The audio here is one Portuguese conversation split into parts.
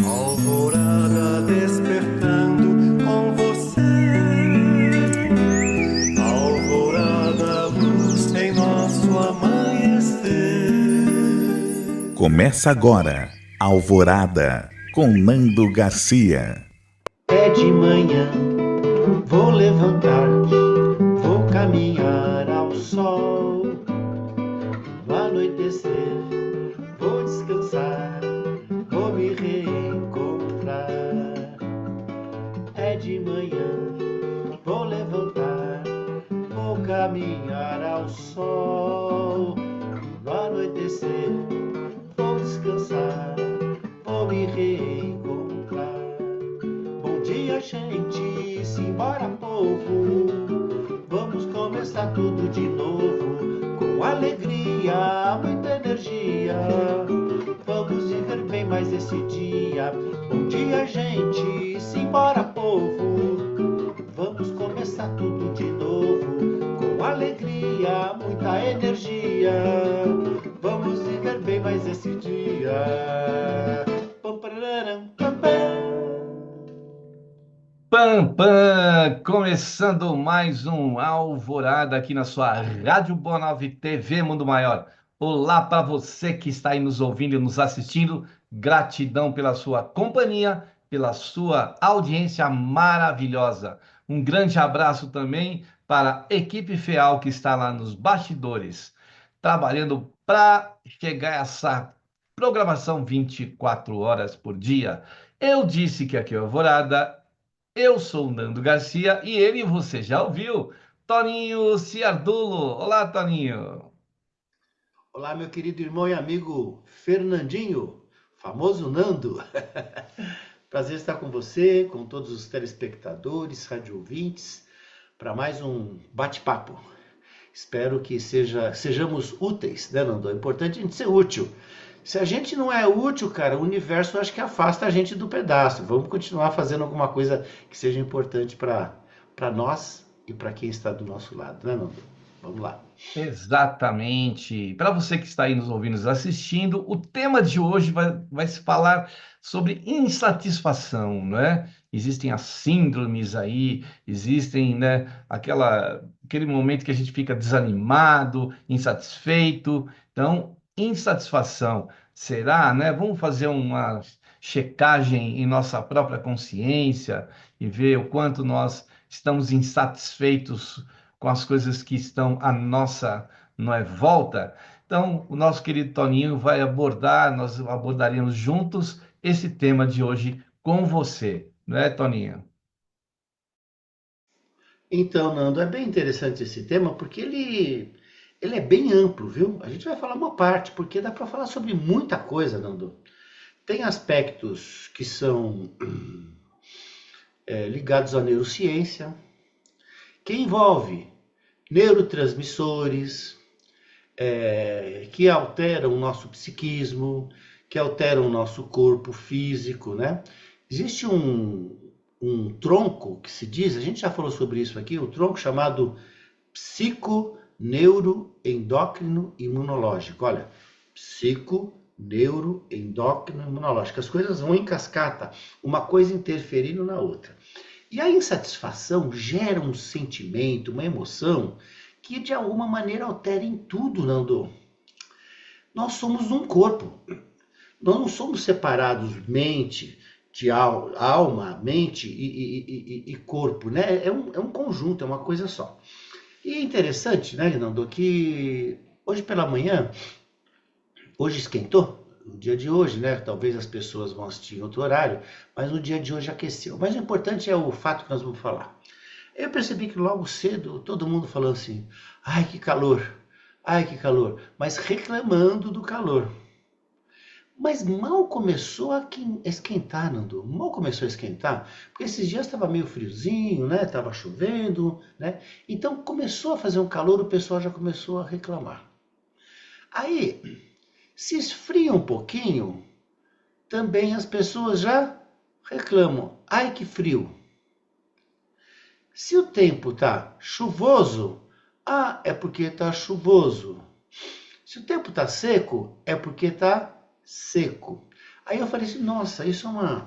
Alvorada despertando com você. Alvorada, luz em nosso amanhecer. Começa agora, Alvorada, com Nando Garcia. É de manhã, vou levantar, vou caminhar ao sol. No anoitecer, vou descansar, vou me reencontrar. É de manhã, vou levantar, vou caminhar ao sol. No anoitecer, vou descansar, vou me reencontrar. Bom dia, gente, simbora, povo. Vamos começar tudo de novo. Com alegria, muita energia. Vamos viver bem mais esse dia. Bom dia, gente, simbora, povo. Vamos começar tudo de novo. Com alegria, muita energia. Vamos viver bem mais esse dia. Pam, pararam, pam, pam. Pam, pam! Começando mais um Alvorada aqui na sua Rádio Boa Nova TV Mundo Maior. Olá para você que está aí nos ouvindo e nos assistindo. Gratidão pela sua companhia, pela sua audiência maravilhosa. Um grande abraço também para a equipe FEAL que está lá nos bastidores, trabalhando para chegar a essa programação 24 horas por dia. Eu disse que aqui é Alvorada. Eu sou o Nando Garcia e ele você já ouviu, Toninho Ciardulo. Olá, Toninho. Olá, meu querido irmão e amigo Fernandinho, famoso Nando. Prazer estar com você, com todos os telespectadores, rádio ouvintes, para mais um bate-papo. Espero que sejamos úteis, né, Nando? É importante a gente ser útil. Se a gente não é útil, cara, o universo acho que afasta a gente do pedaço. Vamos continuar fazendo alguma coisa que seja importante para nós e para quem está do nosso lado, né, Nando? Vamos lá. Exatamente. Para você que está aí nos ouvindo, nos assistindo, o tema de hoje vai se falar sobre insatisfação, né? Existem as síndromes aí, existem, né, aquele momento que a gente fica desanimado, insatisfeito. Então, insatisfação, será, né? Vamos fazer uma checagem em nossa própria consciência e ver o quanto nós estamos insatisfeitos com as coisas que estão à nossa, não é, volta. Então, o nosso querido Toninho vai abordar, nós abordaremos juntos esse tema de hoje com você, não é, Toninho? Então, Nando, é bem interessante esse tema porque ele é bem amplo, viu? A gente vai falar uma parte, porque dá para falar sobre muita coisa, Nando. Tem aspectos que são ligados à neurociência, que envolve neurotransmissores, que alteram o nosso psiquismo, que alteram o nosso corpo físico, né? Existe um tronco que se diz, a gente já falou sobre isso aqui, um tronco chamado psiconeuroendócrino imunológico. Olha, psiconeuroendócrino imunológico. As coisas vão em cascata, uma coisa interferindo na outra. E a insatisfação gera um sentimento, uma emoção, que de alguma maneira altera em tudo, Nando. Nós somos um corpo. Nós não somos separados mente, de alma, mente e corpo, né? É um conjunto, é uma coisa só. E é interessante, né, Nando, que hoje pela manhã, hoje esquentou, no dia de hoje, né? Talvez as pessoas vão assistir em outro horário, mas no dia de hoje aqueceu. Mas o importante é o fato que nós vamos falar. Eu percebi que logo cedo todo mundo falou assim: ai que calor, mas reclamando do calor. Mas mal começou a esquentar, Nando. Mal começou a esquentar, porque esses dias estava meio friozinho, né? Estava chovendo, né? Então começou a fazer um calor, o pessoal já começou a reclamar. Aí, se esfria um pouquinho, também as pessoas já reclamam. Ai que frio. Se o tempo está chuvoso, é porque está chuvoso. Se o tempo está seco, é porque está seco. Aí eu falei assim, nossa, isso é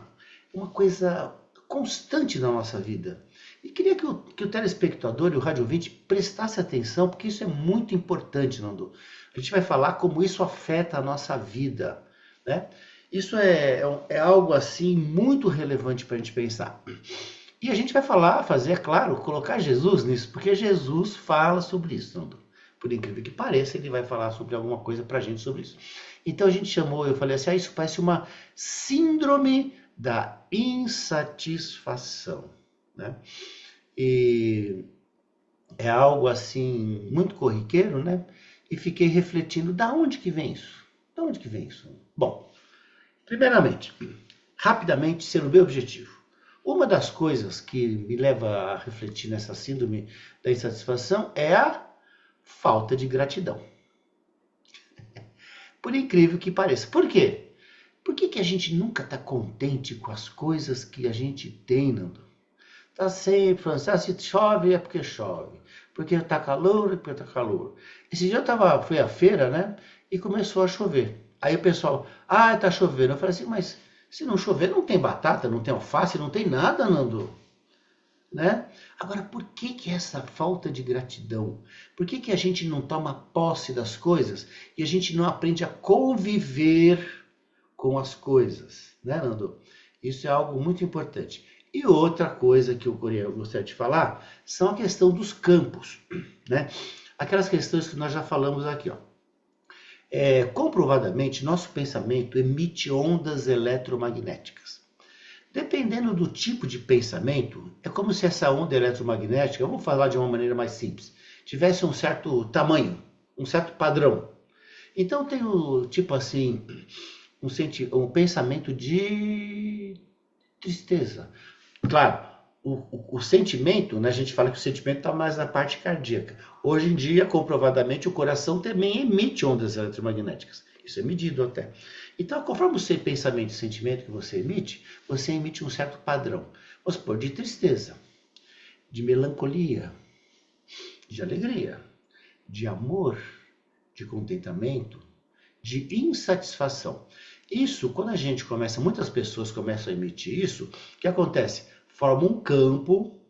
uma coisa constante na nossa vida. E queria que o telespectador e o rádio ouvinte prestasse atenção, porque isso é muito importante, Nando. A gente vai falar como isso afeta a nossa vida, né? Isso é algo assim muito relevante para a gente pensar. E a gente vai fazer, é claro, colocar Jesus nisso, porque Jesus fala sobre isso, Nando. Por incrível que pareça, ele vai falar sobre alguma coisa para a gente sobre isso. Então a gente chamou, eu falei assim, isso parece uma síndrome da insatisfação, né? E é algo assim muito corriqueiro, né? E fiquei refletindo, da onde que vem isso? Da onde que vem isso? Bom, primeiramente, rapidamente, sendo bem objetivo, uma das coisas que me leva a refletir nessa síndrome da insatisfação é a falta de gratidão. Por incrível que pareça. Por quê? Por que a gente nunca está contente com as coisas que a gente tem, Nando? Tá sempre falando assim, se chove é porque chove. Porque tá calor é porque tá calor. Esse dia fui à feira, né? E começou a chover. Aí o pessoal, tá chovendo. Eu falei assim, mas se não chover não tem batata, não tem alface, não tem nada, Nando. Né? Agora, por que essa falta de gratidão? Por que a gente não toma posse das coisas e a gente não aprende a conviver com as coisas, né, Nando? Isso é algo muito importante. E outra coisa que eu gostaria de falar são a questão dos campos, né? Aquelas questões que nós já falamos aqui, ó. Comprovadamente, nosso pensamento emite ondas eletromagnéticas. Dependendo do tipo de pensamento, é como se essa onda eletromagnética, vamos falar de uma maneira mais simples, tivesse um certo tamanho, um certo padrão. Então tem o tipo assim, um pensamento de tristeza. Claro, o sentimento, né, a gente fala que o sentimento está mais na parte cardíaca. Hoje em dia, comprovadamente, o coração também emite ondas eletromagnéticas. Isso é medido até. Então, conforme o seu pensamento e sentimento que você emite um certo padrão. Vamos supor, de tristeza, de melancolia, de alegria, de amor, de contentamento, de insatisfação. Isso, quando muitas pessoas começam a emitir isso, o que acontece? Forma um campo,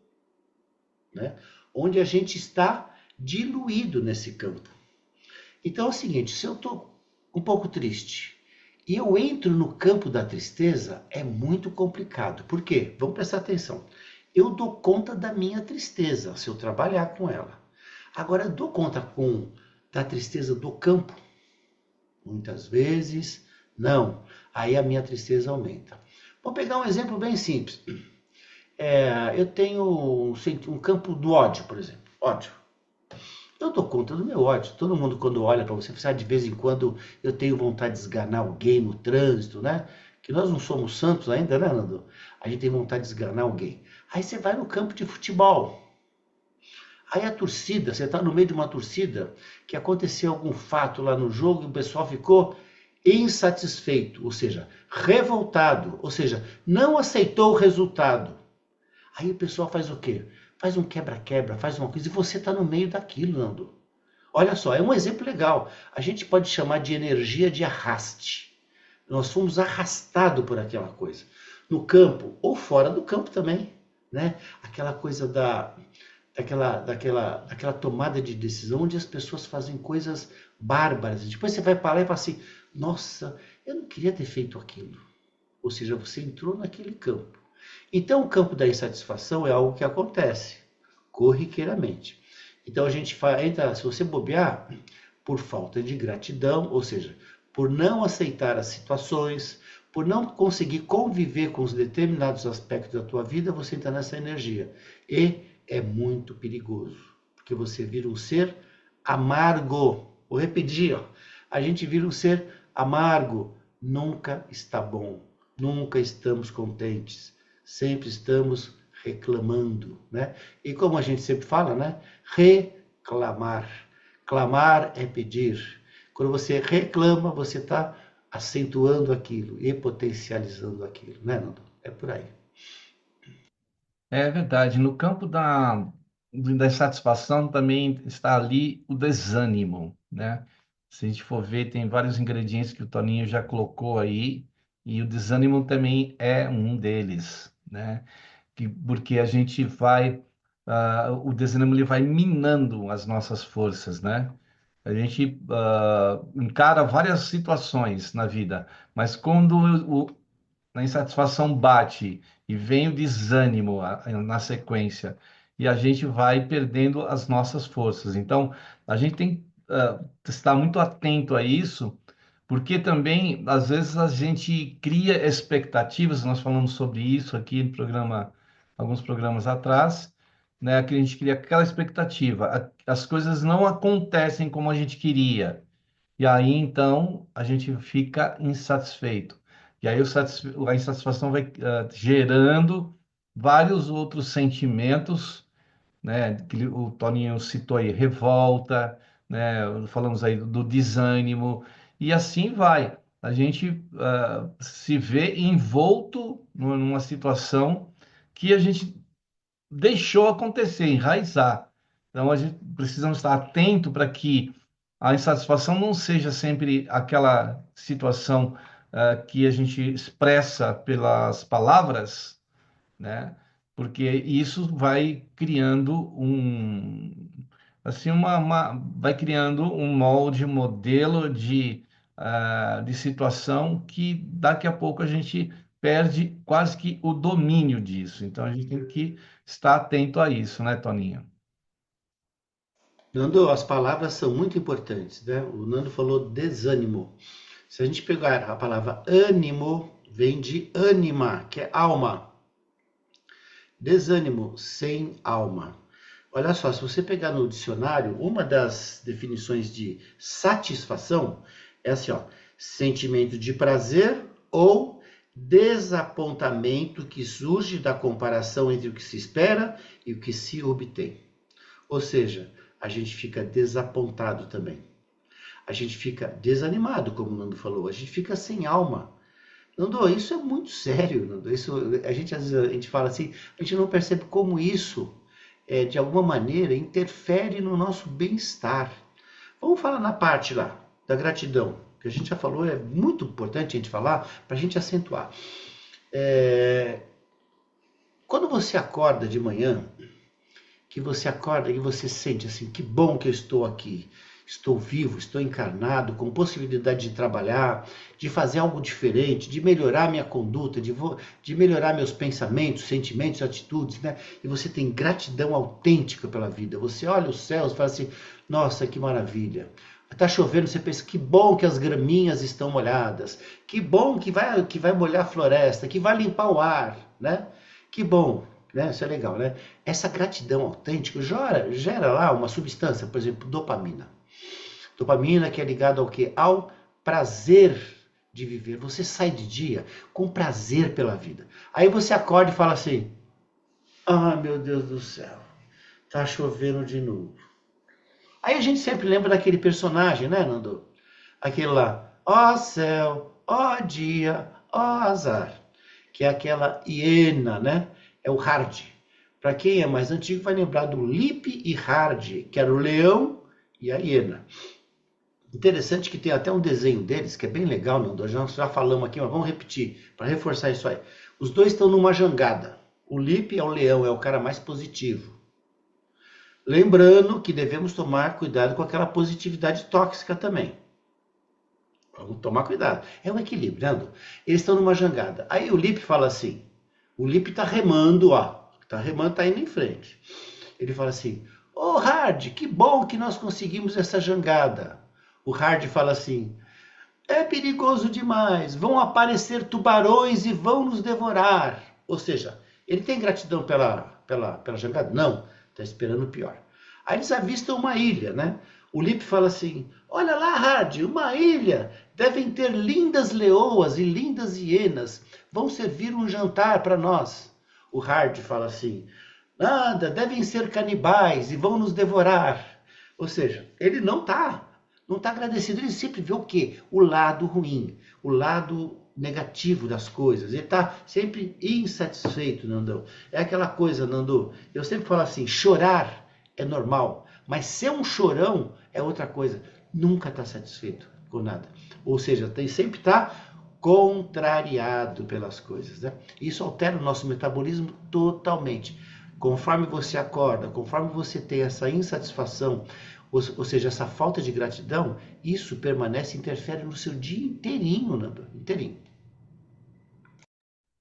né, onde a gente está diluído nesse campo. Então é o seguinte, se eu estou um pouco triste e eu entro no campo da tristeza, é muito complicado. Por quê? Vamos prestar atenção. Eu dou conta da minha tristeza, se eu trabalhar com ela. Agora, eu dou conta da tristeza do campo? Muitas vezes, não. Aí a minha tristeza aumenta. Vou pegar um exemplo bem simples. Eu tenho um campo do ódio, por exemplo. Ódio. Eu dou conta do meu ódio. Todo mundo, quando olha para você, de vez em quando eu tenho vontade de esganar alguém no trânsito, né? Que nós não somos santos ainda, né, Nando? A gente tem vontade de esganar alguém. Aí você vai no campo de futebol. Aí a torcida, você está no meio de uma torcida, que aconteceu algum fato lá no jogo e o pessoal ficou insatisfeito, ou seja, revoltado, ou seja, não aceitou o resultado. Aí o pessoal faz o quê? Faz um quebra-quebra, faz uma coisa, e você está no meio daquilo, Nando. Olha só, é um exemplo legal. A gente pode chamar de energia de arraste. Nós fomos arrastados por aquela coisa. No campo, ou fora do campo também, né? Aquela coisa daquela tomada de decisão onde as pessoas fazem coisas bárbaras. Depois você vai para lá e fala assim, nossa, eu não queria ter feito aquilo. Ou seja, você entrou naquele campo. Então, o campo da insatisfação é algo que acontece corriqueiramente. Então, a gente entra, se você bobear, por falta de gratidão, ou seja, por não aceitar as situações, por não conseguir conviver com os determinados aspectos da tua vida, você entra nessa energia. E é muito perigoso, porque você vira um ser amargo. Vou repetir, ó. A gente vira um ser amargo. Nunca está bom, nunca estamos contentes. Sempre estamos reclamando, né? E como a gente sempre fala, né? Reclamar. Clamar é pedir. Quando você reclama, você está acentuando aquilo e potencializando aquilo, né, Nando? É por aí. É verdade. No campo da insatisfação também está ali o desânimo, né? Se a gente for ver, tem vários ingredientes que o Toninho já colocou aí, E o desânimo também é um deles, né? Porque a gente vai, o desânimo ele vai minando as nossas forças, né? A gente encara várias situações na vida, mas quando a insatisfação bate e vem o desânimo na sequência, e a gente vai perdendo as nossas forças. Então, a gente tem que estar muito atento a isso, porque também, às vezes, a gente cria expectativas, nós falamos sobre isso aqui no programa, alguns programas atrás, né, que a gente cria aquela expectativa, as coisas não acontecem como a gente queria, e aí, então, a gente fica insatisfeito. E aí a insatisfação vai gerando vários outros sentimentos, né? Que o Toninho citou aí, revolta, né? Falamos aí do desânimo, e assim vai. A gente se vê envolto numa situação que a gente deixou acontecer, enraizar. Então, a gente precisa estar atento para que a insatisfação não seja sempre aquela situação que a gente expressa pelas palavras, né? Porque isso vai criando assim, vai criando um molde, um modelo de situação que daqui a pouco a gente perde quase que o domínio disso. Então a gente tem que estar atento a isso, né, Toninho? Nando, as palavras são muito importantes, né? O Nando falou desânimo. Se a gente pegar a palavra ânimo, vem de ânima, que é alma. Desânimo, sem alma. Olha só, se você pegar no dicionário, uma das definições de satisfação é assim, ó, sentimento de prazer ou desapontamento que surge da comparação entre o que se espera e o que se obtém. Ou seja, a gente fica desapontado também. A gente fica desanimado, como o Nando falou, a gente fica sem alma. Nando, isso é muito sério, Nando. Isso, às vezes a gente fala assim, a gente não percebe como isso, de alguma maneira, interfere no nosso bem-estar. Vamos falar na parte lá, da gratidão, que a gente já falou, é muito importante a gente falar, para a gente acentuar. Quando você acorda de manhã, que você acorda e você sente assim, que bom que eu estou aqui, estou vivo, estou encarnado, com possibilidade de trabalhar, de fazer algo diferente, de melhorar minha conduta, de melhorar meus pensamentos, sentimentos, atitudes, né? E você tem gratidão autêntica pela vida. Você olha os céus e fala assim, nossa, que maravilha. Está chovendo, você pensa, que bom que as graminhas estão molhadas, que bom que vai molhar a floresta, que vai limpar o ar, né? Que bom. Né? Isso é legal, né? Essa gratidão autêntica gera lá uma substância, por exemplo, dopamina. Dopamina que é ligada ao quê? Ao prazer de viver. Você sai de dia com prazer pela vida. Aí você acorda e fala assim, ah, meu Deus do céu, tá chovendo de novo. Aí a gente sempre lembra daquele personagem, né, Nando? Aquele lá, ó céu, ó dia, ó azar. Que é aquela hiena, né? É o Hard. Para quem é mais antigo vai lembrar do Lip e Hard, que era o leão e a hiena. Interessante que tem até um desenho deles, que é bem legal, Nando. Já falamos aqui, mas vamos repetir, para reforçar isso aí. Os dois estão numa jangada. O Lip é o leão, é o cara mais positivo. Lembrando que devemos tomar cuidado com aquela positividade tóxica também. Vamos tomar cuidado. É um equilíbrio, Nando. Eles estão numa jangada. Aí o Lip fala assim, o Lip está remando, ó. Está remando, está indo em frente. Ele fala assim, ô Hard, que bom que nós conseguimos essa jangada. O Hard fala assim, é perigoso demais, vão aparecer tubarões e vão nos devorar. Ou seja, ele tem gratidão pela jangada? Não, está esperando o pior. Aí eles avistam uma ilha, né? O Lip fala assim, olha lá, Hard, uma ilha, devem ter lindas leoas e lindas hienas, vão servir um jantar para nós. O Hard fala assim, nada, devem ser canibais e vão nos devorar. Ou seja, ele não está agradecido, ele sempre vê o quê? O lado ruim, o lado negativo das coisas. Ele está sempre insatisfeito, Nando. É aquela coisa, Nando, eu sempre falo assim, chorar é normal, mas ser um chorão é outra coisa. Nunca está satisfeito com nada. Ou seja, sempre está contrariado pelas coisas, né? Isso altera o nosso metabolismo totalmente. Conforme você acorda, conforme você tem essa insatisfação, ou seja, essa falta de gratidão, isso permanece, interfere no seu dia inteirinho, Nando, inteirinho.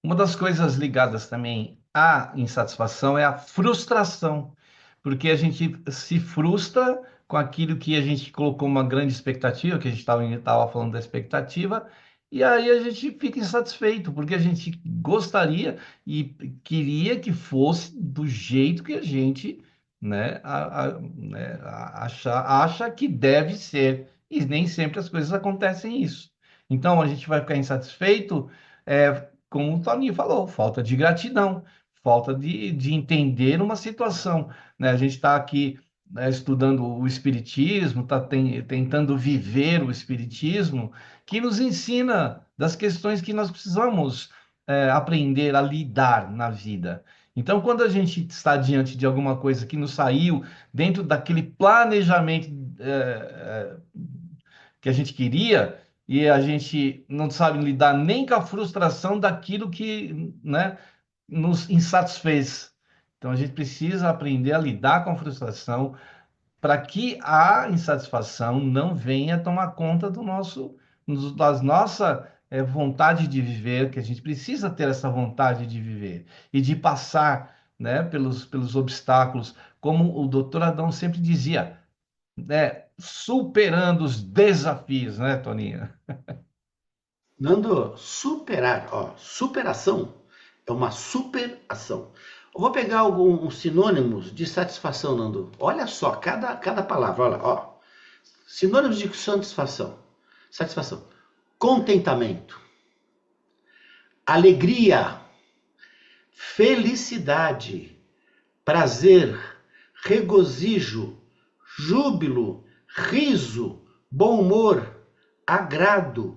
Uma das coisas ligadas também à insatisfação é a frustração, porque a gente se frustra com aquilo que a gente colocou uma grande expectativa, que a gente estava falando da expectativa, e aí a gente fica insatisfeito, porque a gente gostaria e queria que fosse do jeito que a gente, né, acha que deve ser, e nem sempre as coisas acontecem isso. Então a gente vai ficar insatisfeito. Como o Toninho falou, falta de gratidão, falta de entender uma situação, né? A gente está aqui, né, estudando o Espiritismo, está tentando viver o Espiritismo, que nos ensina das questões que nós precisamos aprender a lidar na vida. Então, quando a gente está diante de alguma coisa que nos saiu dentro daquele planejamento que a gente queria, e a gente não sabe lidar nem com a frustração daquilo que, né, nos insatisfez. Então, a gente precisa aprender a lidar com a frustração para que a insatisfação não venha tomar conta das nossa vontade de viver, que a gente precisa ter essa vontade de viver e de passar, né, pelos obstáculos, como o doutor Adão sempre dizia, né, superando os desafios, né, Toninho? Nando, superar, ó, superação é uma superação. Eu vou pegar alguns sinônimos de satisfação, Nando. Olha só, cada palavra, olha, ó. Sinônimos de satisfação. Satisfação. Contentamento. Alegria. Felicidade. Prazer. Regozijo. Júbilo. Riso. Bom humor. Agrado.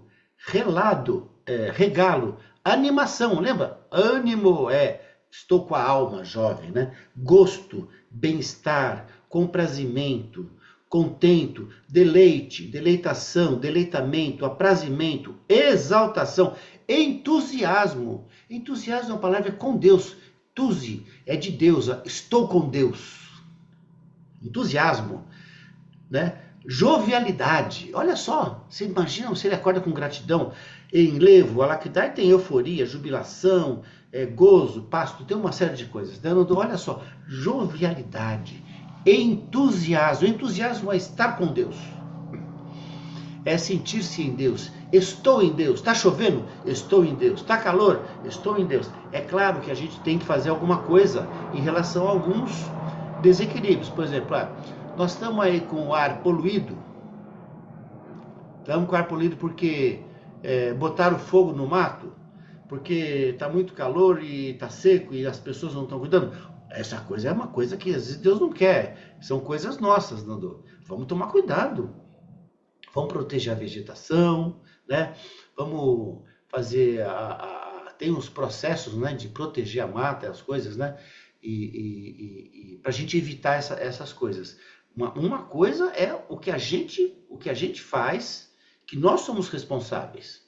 Regalo, animação, lembra? Ânimo, estou com a alma jovem, né? Gosto, bem-estar, comprazimento, contento, deleite, deleitação, deleitamento, aprazimento, exaltação, entusiasmo. Entusiasmo é uma palavra com Deus. Tusi é de Deus, estou com Deus. Entusiasmo, né? Jovialidade, olha só, você imagina se ele acorda com gratidão, enlevo, alacridade tem euforia, jubilação, gozo, pasto, tem uma série de coisas, né? Olha só, jovialidade, entusiasmo, entusiasmo é estar com Deus, é sentir-se em Deus, estou em Deus, está chovendo? Estou em Deus, está calor? Estou em Deus. É claro que a gente tem que fazer alguma coisa em relação a alguns desequilíbrios, por exemplo, nós estamos aí com o ar poluído. Estamos com o ar poluído porque botaram fogo no mato, porque está muito calor e está seco e as pessoas não estão cuidando. Essa coisa é uma coisa que às vezes Deus não quer. São coisas nossas, Nando. Vamos tomar cuidado. Vamos proteger a vegetação, né? Vamos fazer tem uns processos, né, de proteger a mata, as coisas, né? E para a gente evitar essas coisas. Uma coisa é o que a gente faz, que nós somos responsáveis,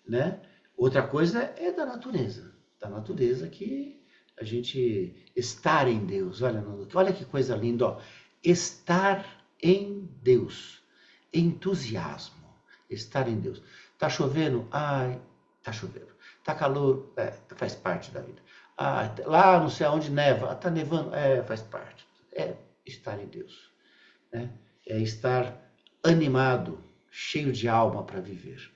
né? Outra coisa é da natureza que a gente estar em Deus. Olha que coisa linda, ó. Estar em Deus, entusiasmo, estar em Deus. Tá chovendo? Ai, tá chovendo. Tá calor? Faz parte da vida. Lá não sei aonde neva, tá nevando? Faz parte. É estar em Deus. Né? É estar animado, cheio de alma para viver.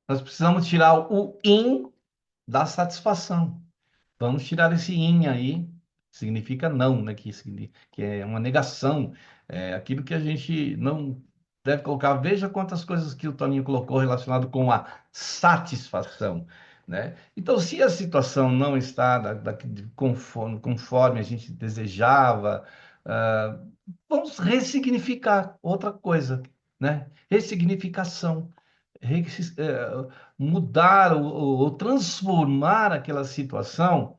Nós precisamos tirar o in da satisfação. Vamos tirar esse in aí, significa não, né? Que é uma negação, aquilo que a gente não deve colocar. Veja quantas coisas que o Toninho colocou relacionado com a satisfação, né? Então, se a situação não está conforme a gente desejava, vamos ressignificar outra coisa, né? Ressignificação. Mudar ou transformar aquela situação,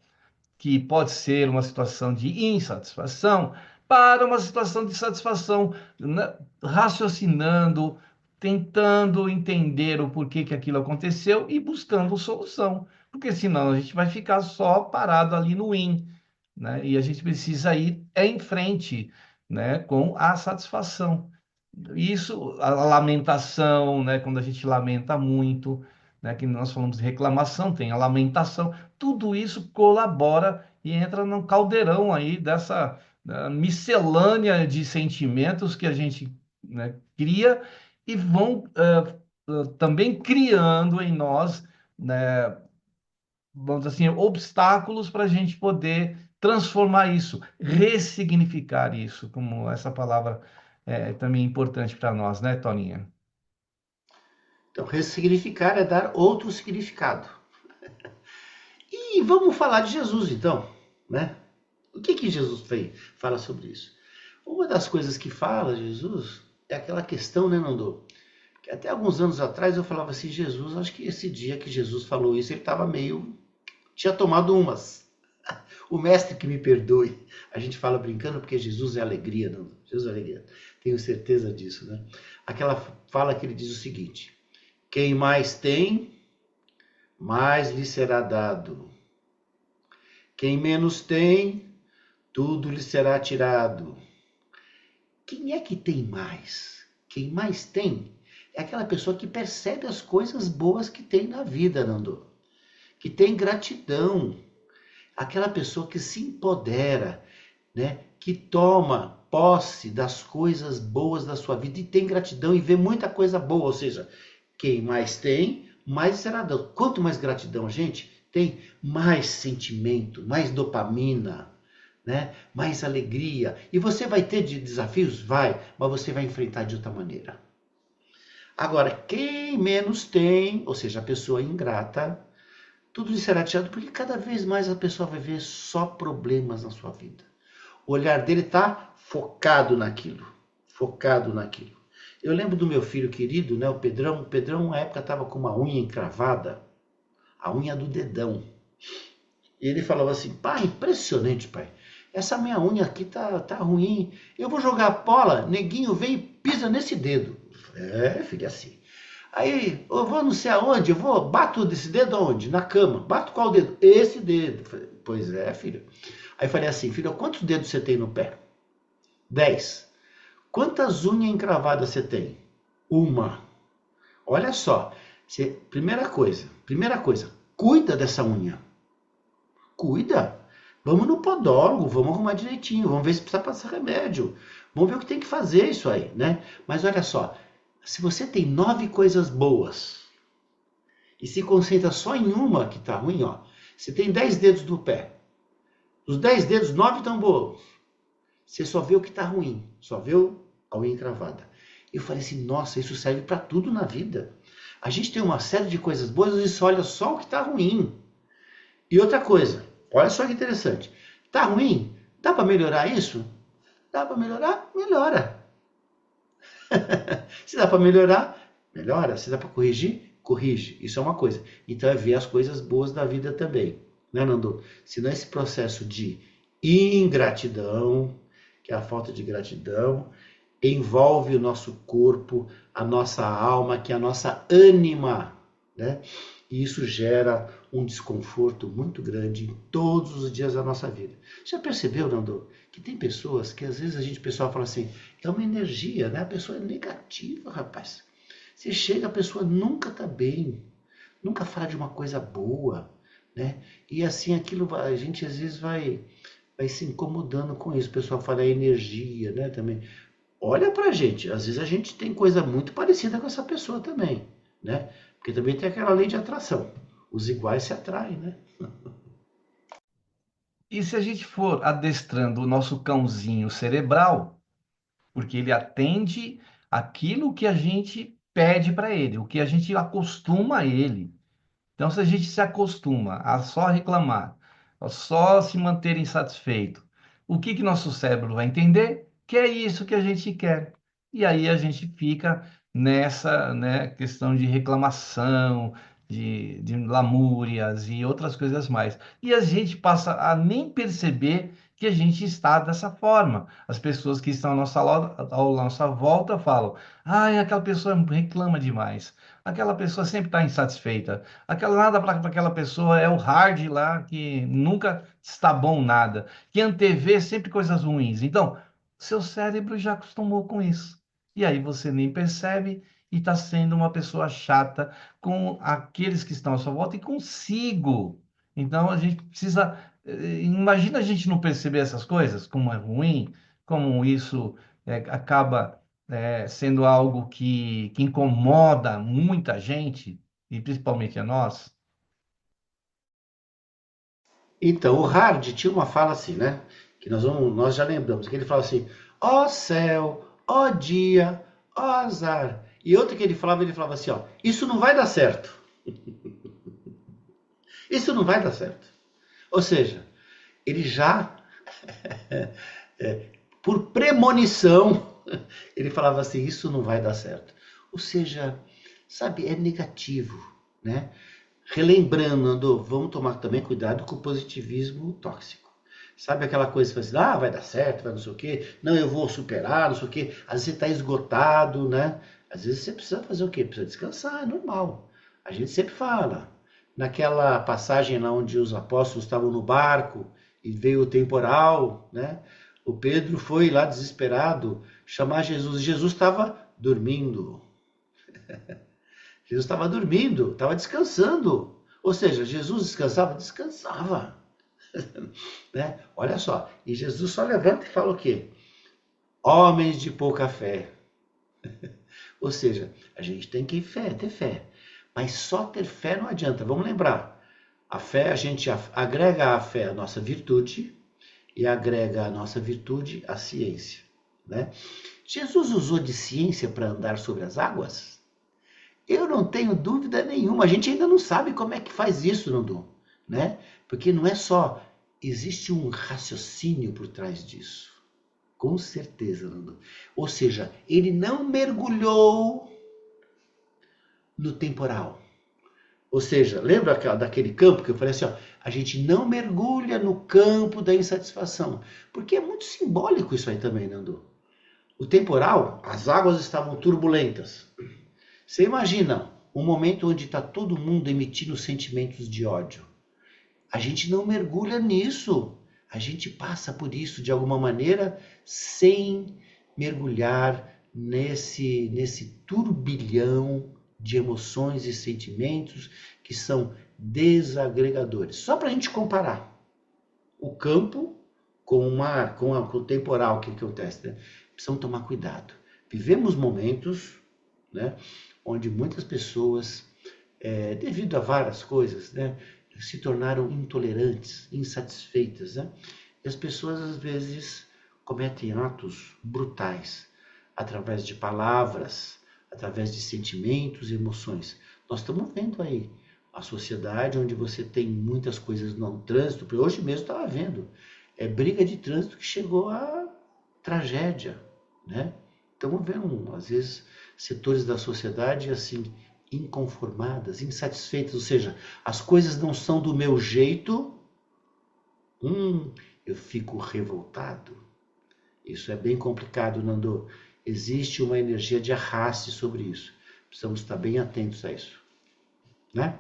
que pode ser uma situação de insatisfação, para uma situação de satisfação, né? Raciocinando, tentando entender o porquê que aquilo aconteceu e buscando solução, porque senão a gente vai ficar só parado ali no in, né? E a gente precisa ir em frente, né, com a satisfação. Isso, a lamentação, né, quando a gente lamenta muito, né, que nós falamos de reclamação, tem a lamentação, tudo isso colabora e entra no caldeirão aí dessa miscelânea de sentimentos que a gente, né, cria e vão também criando em nós, né, vamos dizer assim, obstáculos para a gente poder transformar isso, ressignificar isso, como essa palavra é também importante para nós, né, Toninha? Então, ressignificar é dar outro significado. E vamos falar de Jesus, então, né? O que Jesus fala sobre isso? Uma das coisas que fala Jesus é aquela questão, né, Nando? Que até alguns anos atrás eu falava assim, Jesus, acho que esse dia que Jesus falou isso, ele estava meio... tinha tomado umas. O mestre que me perdoe. A gente fala brincando porque Jesus é alegria, Nando. Jesus é alegria. Tenho certeza disso, né? Aquela fala que ele diz o seguinte: quem mais tem, mais lhe será dado. Quem menos tem, tudo lhe será tirado. Quem é que tem mais? Quem mais tem é aquela pessoa que percebe as coisas boas que tem na vida, Nando. Que tem gratidão. Aquela pessoa que se empodera, né? Que toma posse das coisas boas da sua vida e tem gratidão e vê muita coisa boa. Ou seja, quem mais tem, mais será dado. Quanto mais gratidão a gente tem, mais sentimento, mais dopamina, né? Mais alegria. E você vai ter desafios? Vai, mas você vai enfrentar de outra maneira. Agora, quem menos tem, ou seja, a pessoa ingrata, tudo lhe será tirado, porque cada vez mais a pessoa vai ver só problemas na sua vida. O olhar dele está focado naquilo, focado naquilo. Eu lembro do meu filho querido, né, o Pedrão. O Pedrão, na época, estava com uma unha encravada, a unha do dedão. E ele falava assim, pai, impressionante, pai. Essa minha unha aqui tá ruim. Eu vou jogar a bola, neguinho vem e pisa nesse dedo. É, filho, assim. Aí, eu vou não sei aonde, bato desse dedo aonde? Na cama. Bato qual dedo? Esse dedo. Pois é, filho. Aí eu falei assim, filho, quantos dedos você tem no pé? 10. Quantas unhas encravadas você tem? Uma. Olha só. Primeira coisa, cuida dessa unha. Cuida. Vamos no podólogo, vamos arrumar direitinho, vamos ver se precisa passar remédio. Vamos ver o que tem que fazer isso aí, né? Mas olha só, se você tem 9 coisas boas e se concentra só em uma que tá ruim, ó. Você tem 10 dedos no pé. Dos 10 dedos, 9 estão bons. Você só vê o que tá ruim, só vê a unha encravada. Eu falei assim, nossa, isso serve para tudo na vida. A gente tem uma série de coisas boas e só olha só o que tá ruim. E outra coisa, olha só que interessante. Tá ruim? Dá para melhorar isso? Dá para melhorar? Melhora. Se dá para melhorar, melhora. Se dá para corrigir, corrige. Isso é uma coisa. Então é ver as coisas boas da vida também. Né, Nando? Senão esse processo de ingratidão, que é a falta de gratidão, envolve o nosso corpo, a nossa alma, que é a nossa ânima, né? E isso gera um desconforto muito grande em todos os dias da nossa vida. Já percebeu, Nando, que tem pessoas que às vezes o pessoal fala assim, é uma energia, né? A pessoa é negativa, rapaz. Você chega, a pessoa nunca está bem, nunca fala de uma coisa boa, né? E assim aquilo, a gente às vezes vai se incomodando com isso. O pessoal fala energia, né? Também. Olha pra gente, às vezes a gente tem coisa muito parecida com essa pessoa também, né? Porque também tem aquela lei de atração. Os iguais se atraem, né? E se a gente for adestrando o nosso cãozinho cerebral, porque ele atende aquilo que a gente pede para ele, o que a gente acostuma a ele. Então, se a gente se acostuma a só reclamar, a só se manter insatisfeito, o que que nosso cérebro vai entender? Que é isso que a gente quer. E aí a gente fica nessa, né, questão de reclamação, de lamúrias e outras coisas mais. E a gente passa a nem perceber que a gente está dessa forma. As pessoas que estão ao nossa volta falam: ai, aquela pessoa reclama demais. Aquela pessoa sempre está insatisfeita. Aquela nada para aquela pessoa é o hard lá que nunca está bom nada, que antevê sempre coisas ruins. Então, seu cérebro já acostumou com isso. E aí você nem percebe e está sendo uma pessoa chata com aqueles que estão à sua volta e consigo. Então a gente precisa. Imagina a gente não perceber essas coisas, como é ruim, como isso acaba sendo algo que incomoda muita gente, e principalmente a nós. Então, o Hard tinha uma fala assim, né? Que nós já lembramos, que ele fala assim: ó céu, ó dia, ó azar. E outra que ele falava assim: ó, isso não vai dar certo. Isso não vai dar certo. Ou seja, ele já, por premonição, ele falava assim: isso não vai dar certo. Ou seja, sabe, é negativo, né? Relembrando, vamos tomar também cuidado com o positivismo tóxico. Sabe aquela coisa que você fala assim: vai dar certo, vai não sei o quê, não, eu vou superar, não sei o quê. Às vezes você está esgotado, né? Às vezes você precisa fazer o quê? Precisa descansar, é normal. A gente sempre fala. Naquela passagem lá onde os apóstolos estavam no barco e veio o temporal, né? O Pedro foi lá desesperado chamar Jesus. Jesus estava dormindo. Jesus estava dormindo, estava descansando. Ou seja, Jesus descansava? Descansava. Né? Olha só, e Jesus só levanta e fala o quê? Homens de pouca fé. Ou seja, a gente tem que ter fé. Mas só ter fé não adianta. Vamos lembrar, a fé, a gente agrega à fé a nossa virtude e agrega a nossa virtude a ciência. Né? Jesus usou de ciência para andar sobre as águas? Eu não tenho dúvida nenhuma. A gente ainda não sabe como é que faz isso, Nando. Né? Porque não é só, existe um raciocínio por trás disso. Com certeza, Nando. Ou seja, ele não mergulhou no temporal. Ou seja, lembra daquele campo que eu falei assim, ó, a gente não mergulha no campo da insatisfação. Porque é muito simbólico isso aí também, Nando. O temporal, as águas estavam turbulentas. Você imagina um momento onde está todo mundo emitindo sentimentos de ódio. A gente não mergulha nisso. A gente passa por isso de alguma maneira sem mergulhar nesse turbilhão de emoções e sentimentos que são desagregadores. Só para a gente comparar o campo com o mar, com o temporal, o que acontece, né? Precisamos tomar cuidado. Vivemos momentos, né, onde muitas pessoas, devido a várias coisas, né, se tornaram intolerantes, insatisfeitas. Né? E as pessoas, às vezes, cometem atos brutais, através de palavras, através de sentimentos e emoções. Nós estamos vendo aí a sociedade onde você tem muitas coisas no trânsito. Hoje mesmo estava vendo, briga de trânsito que chegou a tragédia. Né? Estamos vendo, às vezes, setores da sociedade assim, inconformadas, insatisfeitas, ou seja, as coisas não são do meu jeito, eu fico revoltado. Isso é bem complicado, Nando. Existe uma energia de arraste sobre isso. Precisamos estar bem atentos a isso. Né?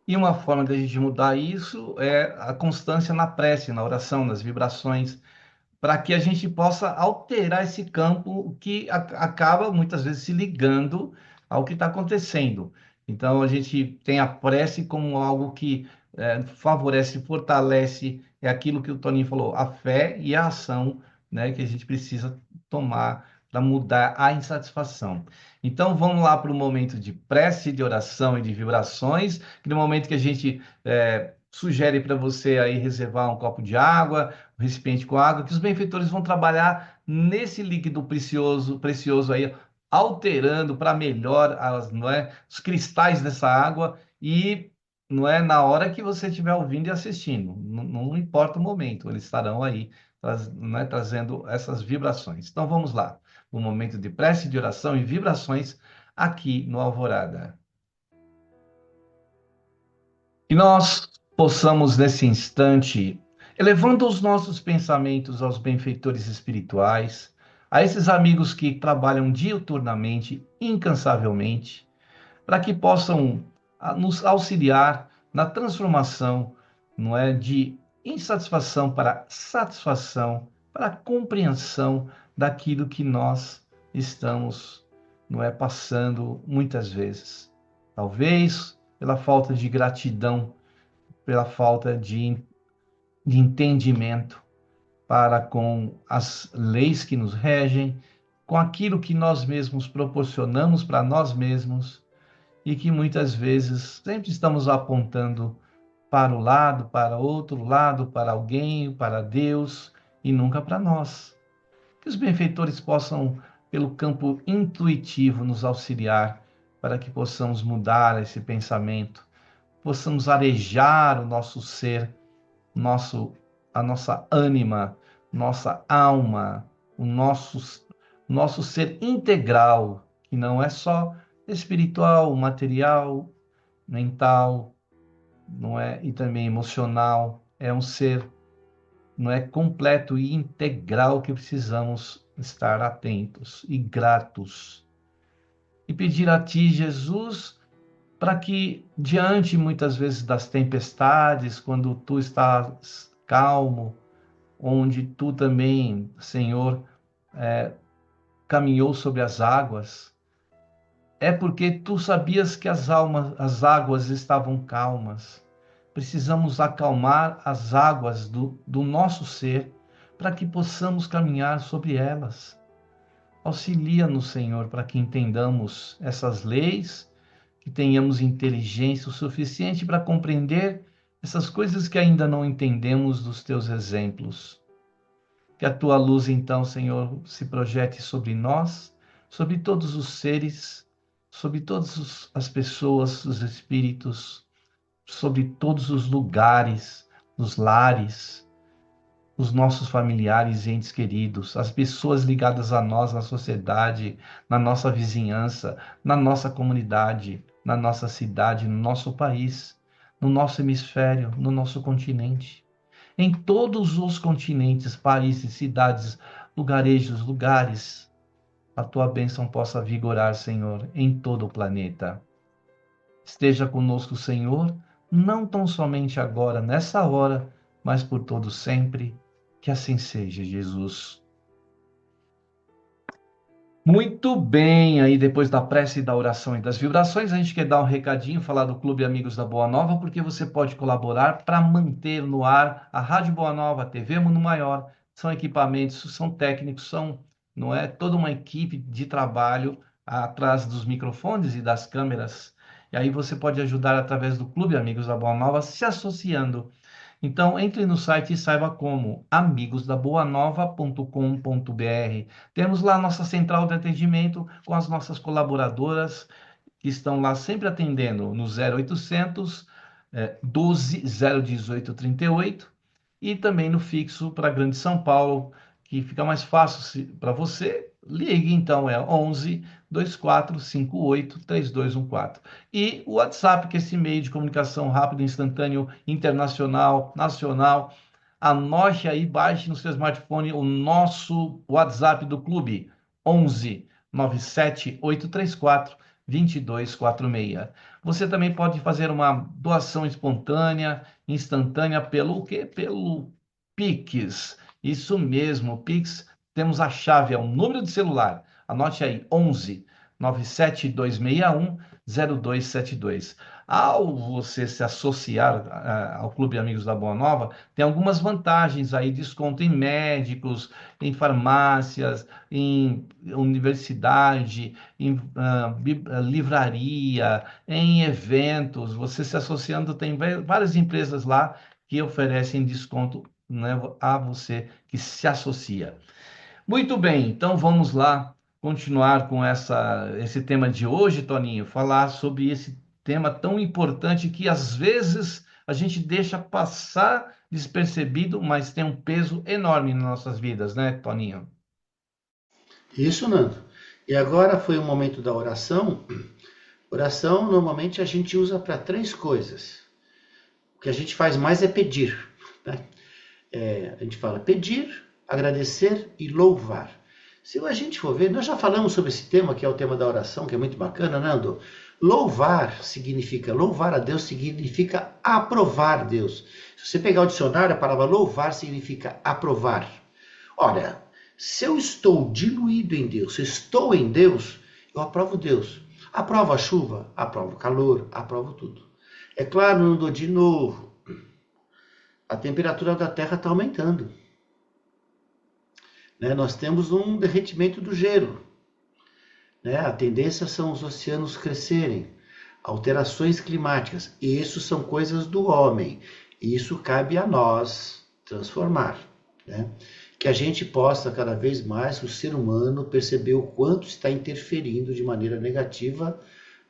E uma forma de a gente mudar isso é a constância na prece, na oração, nas vibrações, para que a gente possa alterar esse campo que acaba muitas vezes se ligando ao que está acontecendo. Então, a gente tem a prece como algo que favorece, fortalece, é aquilo que o Toninho falou, a fé e a ação, né, que a gente precisa tomar para mudar a insatisfação. Então, vamos lá para o momento de prece, de oração e de vibrações, que no momento que a gente sugere para você aí reservar um copo de água, um recipiente com água, que os benfeitores vão trabalhar nesse líquido precioso aí, alterando para melhor os cristais dessa água e não é na hora que você estiver ouvindo e assistindo, não importa o momento, eles estarão aí trazendo essas vibrações. Então vamos lá, um momento de prece, de oração e vibrações aqui no Alvorada. Que nós possamos nesse instante elevando os nossos pensamentos aos benfeitores espirituais, a esses amigos que trabalham diuturnamente, incansavelmente, para que possam nos auxiliar na transformação, não é, de insatisfação para satisfação, para compreensão daquilo que nós estamos, não é, passando muitas vezes. Talvez pela falta de gratidão, pela falta de entendimento para com as leis que nos regem, com aquilo que nós mesmos proporcionamos para nós mesmos e que muitas vezes sempre estamos apontando para o lado, para outro lado, para alguém, para Deus e nunca para nós. Que os benfeitores possam, pelo campo intuitivo, nos auxiliar para que possamos mudar esse pensamento, possamos arejar o nosso ser, a nossa ânima, nossa alma, o nosso ser integral, que não é só espiritual, material, mental, não é, e também emocional, é um ser, não é, completo e integral que precisamos estar atentos e gratos. E pedir a Ti, Jesus, para que, diante muitas vezes das tempestades, quando Tu estás calmo, onde Tu também, Senhor, caminhou sobre as águas, é porque Tu sabias que as águas estavam calmas. Precisamos acalmar as águas do nosso ser para que possamos caminhar sobre elas. Auxilia-nos, Senhor, para que entendamos essas leis, que tenhamos inteligência o suficiente para compreender essas coisas que ainda não entendemos dos Teus exemplos. Que a Tua luz, então, Senhor, se projete sobre nós, sobre todos os seres, sobre todas as pessoas, os espíritos, sobre todos os lugares, os lares, os nossos familiares e entes queridos, as pessoas ligadas a nós na sociedade, na nossa vizinhança, na nossa comunidade, na nossa cidade, no nosso país, no nosso hemisfério, no nosso continente. Em todos os continentes, países, cidades, lugarejos, lugares, a Tua bênção possa vigorar, Senhor, em todo o planeta. Esteja conosco, Senhor, não tão somente agora, nessa hora, mas por todo sempre. Que assim seja, Jesus. Muito bem, aí depois da prece e da oração e das vibrações, a gente quer dar um recadinho, falar do Clube Amigos da Boa Nova, porque você pode colaborar para manter no ar a Rádio Boa Nova, a TV Mundo Maior. São equipamentos, são técnicos, não é, toda uma equipe de trabalho atrás dos microfones e das câmeras. E aí você pode ajudar através do Clube Amigos da Boa Nova, se associando. Então, entre no site e saiba como, amigosdaboanova.com.br. Temos lá a nossa central de atendimento com as nossas colaboradoras, que estão lá sempre atendendo no 0800 12 018 38 e também no fixo para Grande São Paulo, que fica mais fácil para você. Ligue, então, é 11 2458 3214. E o WhatsApp, que é esse meio de comunicação rápido, instantâneo, internacional, nacional. Anote aí, baixe no seu smartphone o nosso WhatsApp do clube, 11 97 834 2246. Você também pode fazer uma doação espontânea, instantânea, pelo quê? Pelo Pix. Isso mesmo, o Pix. Temos a chave, é um número de celular. Anote aí, 11 97261 0272. Ao você se associar ao Clube Amigos da Boa Nova, tem algumas vantagens aí, desconto em médicos, em farmácias, em universidade, em livraria, em eventos. Você se associando, tem várias empresas lá que oferecem desconto, né, a você que se associa. Muito bem, então vamos lá continuar com esse tema de hoje, Toninho, falar sobre esse tema tão importante que às vezes a gente deixa passar despercebido, mas tem um peso enorme nas nossas vidas, né, Toninho? Isso, Nando. E agora foi o momento da oração. Oração, normalmente, a gente usa para 3 coisas. O que a gente faz mais é pedir, né? A gente fala pedir, agradecer e louvar. Se a gente for ver, nós já falamos sobre esse tema, que é o tema da oração, que é muito bacana, né, Andor? Louvar a Deus significa aprovar Deus. Se você pegar o dicionário, a palavra louvar significa aprovar. Olha, se eu estou diluído em Deus, se eu estou em Deus, eu aprovo Deus. Aprovo a chuva, aprovo o calor, aprovo tudo. É claro, Andor, de novo, a temperatura da Terra está aumentando. Nós temos um derretimento do gelo. A tendência são os oceanos crescerem, alterações climáticas. E isso são coisas do homem. E isso cabe a nós transformar. Que a gente possa cada vez mais, o ser humano, perceber o quanto está interferindo de maneira negativa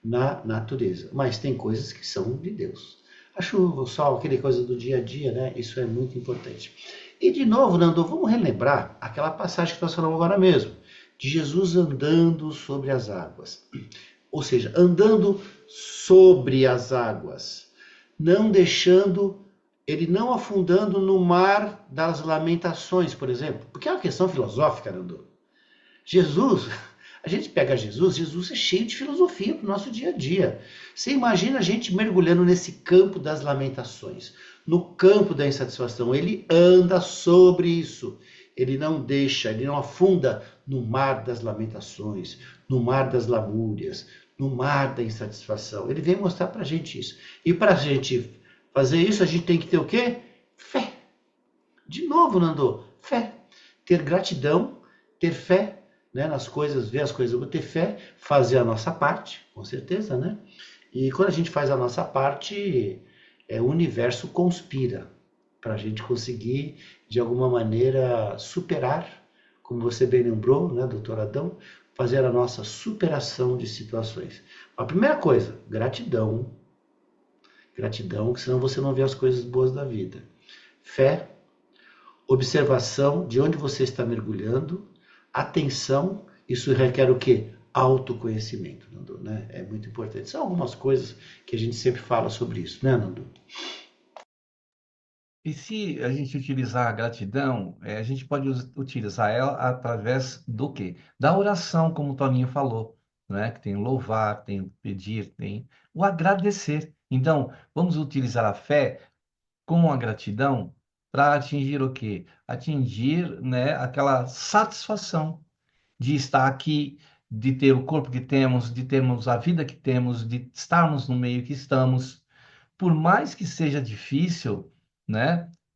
na natureza. Mas tem coisas que são de Deus. A chuva, o sol, aquela coisa do dia a dia, isso é muito importante. E de novo, Nando, vamos relembrar aquela passagem que nós falamos agora mesmo, de Jesus andando sobre as águas. Ou seja, andando sobre as águas, não deixando, ele não afundando no mar das lamentações, por exemplo. Porque é uma questão filosófica, Nando. Jesus, a gente pega Jesus é cheio de filosofia para o nosso dia a dia. Você imagina a gente mergulhando nesse campo das lamentações, no campo da insatisfação. Ele anda sobre isso. Ele não deixa, ele não afunda no mar das lamentações, no mar das lamúrias, no mar da insatisfação. Ele vem mostrar para a gente isso. E para a gente fazer isso, a gente tem que ter o quê? Fé. De novo, Nando, fé. Ter gratidão, ter fé, nas coisas, ver as coisas, ter fé, fazer a nossa parte, com certeza, E quando a gente faz a nossa parte, o universo conspira para a gente conseguir, de alguma maneira, superar, como você bem lembrou, doutor Adão, fazer a nossa superação de situações. A primeira coisa, gratidão. Gratidão, que senão você não vê as coisas boas da vida. Fé, observação de onde você está mergulhando, atenção, isso requer o quê? Autoconhecimento, Nando, É muito importante. São algumas coisas que a gente sempre fala sobre isso, Nando? E se a gente utilizar a gratidão, a gente pode utilizar ela através do quê? Da oração, como o Toninho falou, que tem o louvar, tem o pedir, tem o agradecer. Então, vamos utilizar a fé com a gratidão para atingir o quê? Atingir, aquela satisfação de estar aqui, de ter o corpo que temos, de termos a vida que temos, de estarmos no meio que estamos. Por mais que seja difícil,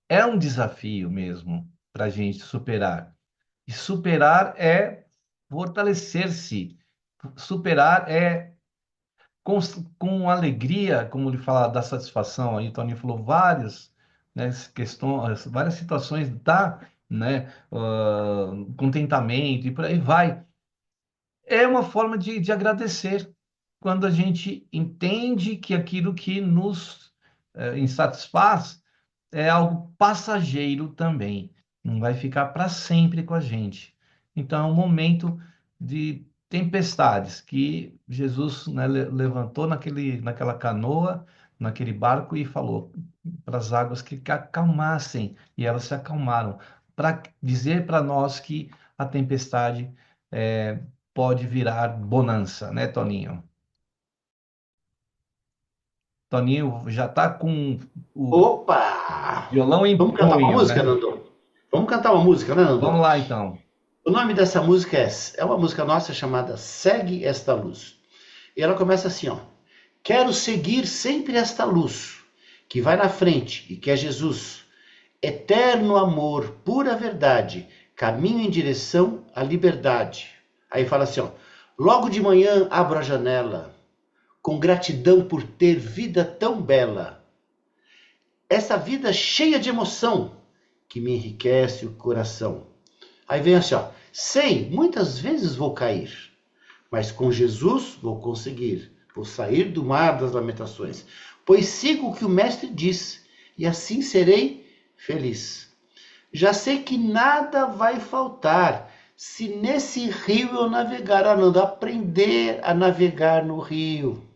é um desafio mesmo para a gente superar. E superar é fortalecer-se. Superar é com alegria, como ele fala da satisfação, aí o Tony falou várias, questões, várias situações da, contentamento e por aí vai. É uma forma de agradecer quando a gente entende que aquilo que nos insatisfaz é algo passageiro também, não vai ficar para sempre com a gente. Então, é um momento de tempestades que Jesus levantou naquela canoa, naquele barco e falou para as águas que acalmassem, e elas se acalmaram, para dizer para nós que a tempestade pode virar bonança, Toninho? Toninho já está com o Opa! violão em Vamos cantar uma punho, música, Nando? Vamos cantar uma música, Nando? Vamos lá, então. O nome dessa música é uma música nossa chamada Segue Esta Luz. E ela começa assim, ó. Quero seguir sempre esta luz, que vai na frente e que é Jesus. Eterno amor, pura verdade, caminho em direção à liberdade. Aí fala assim, ó. Logo de manhã abro a janela, com gratidão por ter vida tão bela. Essa vida cheia de emoção, que me enriquece o coração. Aí vem assim, ó. Sei, muitas vezes vou cair, mas com Jesus vou conseguir. Vou sair do mar das lamentações, pois sigo o que o Mestre diz, e assim serei feliz. Já sei que nada vai faltar, se nesse rio eu navegar, Nando, aprender a navegar no rio.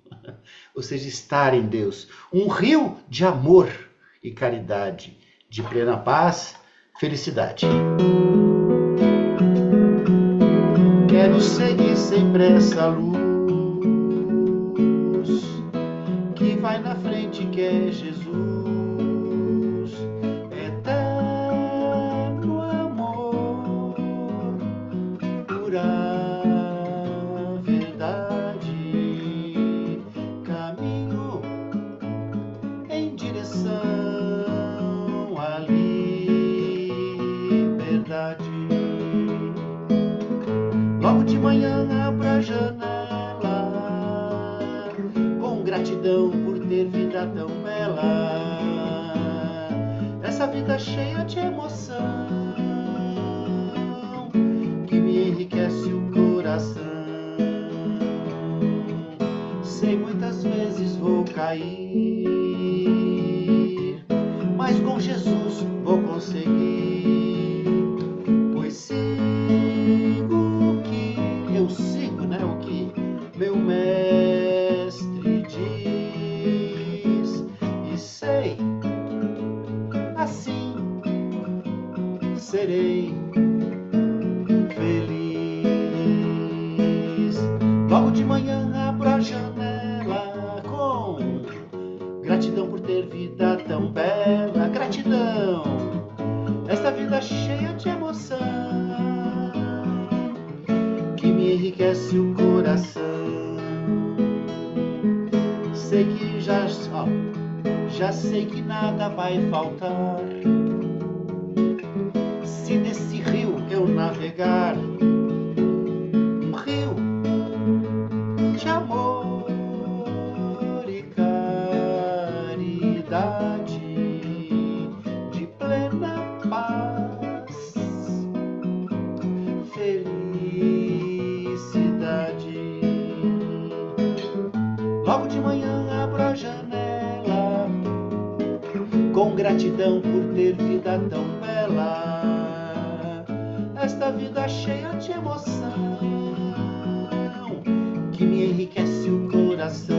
Ou seja, estar em Deus. Um rio de amor e caridade, de plena paz, felicidade. Quero seguir sem pressa a luz que vai na frente, que é Jesus, eterno amor, pura verdade, caminho em direção à liberdade. Logo de manhã abro a janela, com gratidão por ter vida tão bela, essa vida cheia de emoção, que me enriquece o coração. Sei muitas vezes vou cair, mas com Jesus vou conseguir, pois sigo o que eu sigo, né? O que meu mestre diz, e sei, assim serei feliz. Logo de manhã abro a janela, com gratidão por ter vida tão bela, gratidão, esta vida cheia de emoção, que me enriquece o coração. Sei que já sei que nada vai faltar, se nesse rio eu navegar, um rio de amor e caridade, de plena paz, felicidade. Logo de manhã abro a janela, com gratidão por ter vida tão bela, esta vida cheia de emoção, que me enriquece o coração.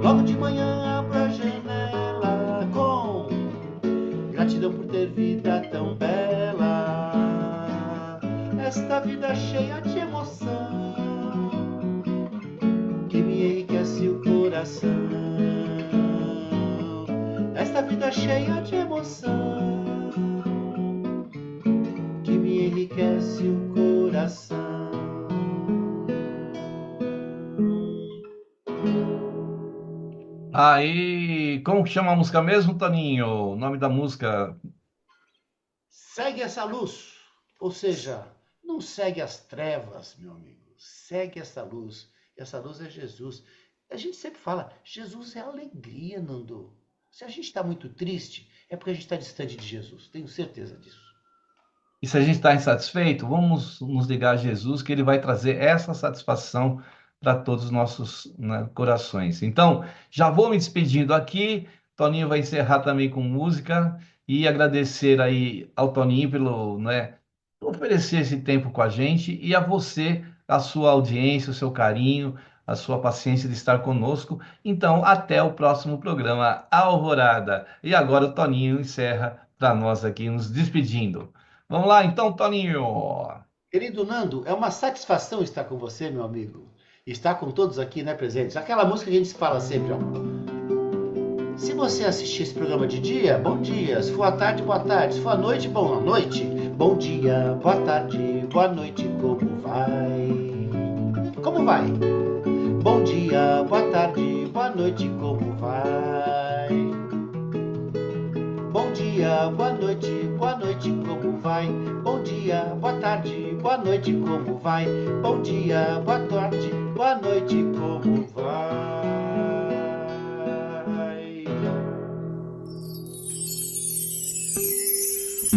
Logo de manhã abro a janela, com gratidão por ter vida tão bela, esta vida cheia de emoção, que me enriquece o coração. Esta vida cheia de emoção, que me enriquece o coração. Aí, como que chama a música mesmo, Toninho? O nome da música? Segue essa luz, ou seja, não segue as trevas, meu amigo, segue essa luz. Essa luz é Jesus. A gente sempre fala, Jesus é alegria, Nando. Se a gente está muito triste, é porque a gente está distante de Jesus, tenho certeza disso. E se a gente está insatisfeito, vamos nos ligar a Jesus, que ele vai trazer essa satisfação para todos os nossos, né, corações. Então, já vou me despedindo aqui. Toninho vai encerrar também com música e agradecer aí ao Toninho pelo, né, oferecer esse tempo com a gente, e a você, a sua audiência, o seu carinho, a sua paciência de estar conosco. Então, até o próximo programa Alvorada. E agora o Toninho encerra para nós aqui, nos despedindo. Vamos lá, então, Toninho. Querido Nando, é uma satisfação estar com você, meu amigo. Estar com todos aqui, né, presentes. Aquela música que a gente fala sempre, ó. Se você assistir esse programa de dia, bom dia. Se for à tarde, boa tarde. Se for à noite, boa noite. Bom dia, boa tarde, boa noite, como vai? Como vai? Bom dia, boa tarde, boa noite, como vai? Bom dia, boa noite, como vai? Bom dia, boa tarde, boa noite, como vai? Bom dia, boa tarde, boa noite, como vai?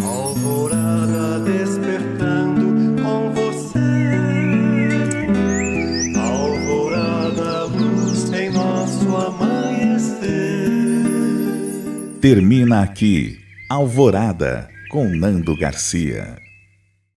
Alvorada despertando com você, alvorada, luz em nosso amanhecer. Termina aqui Alvorada com Nando Garcia.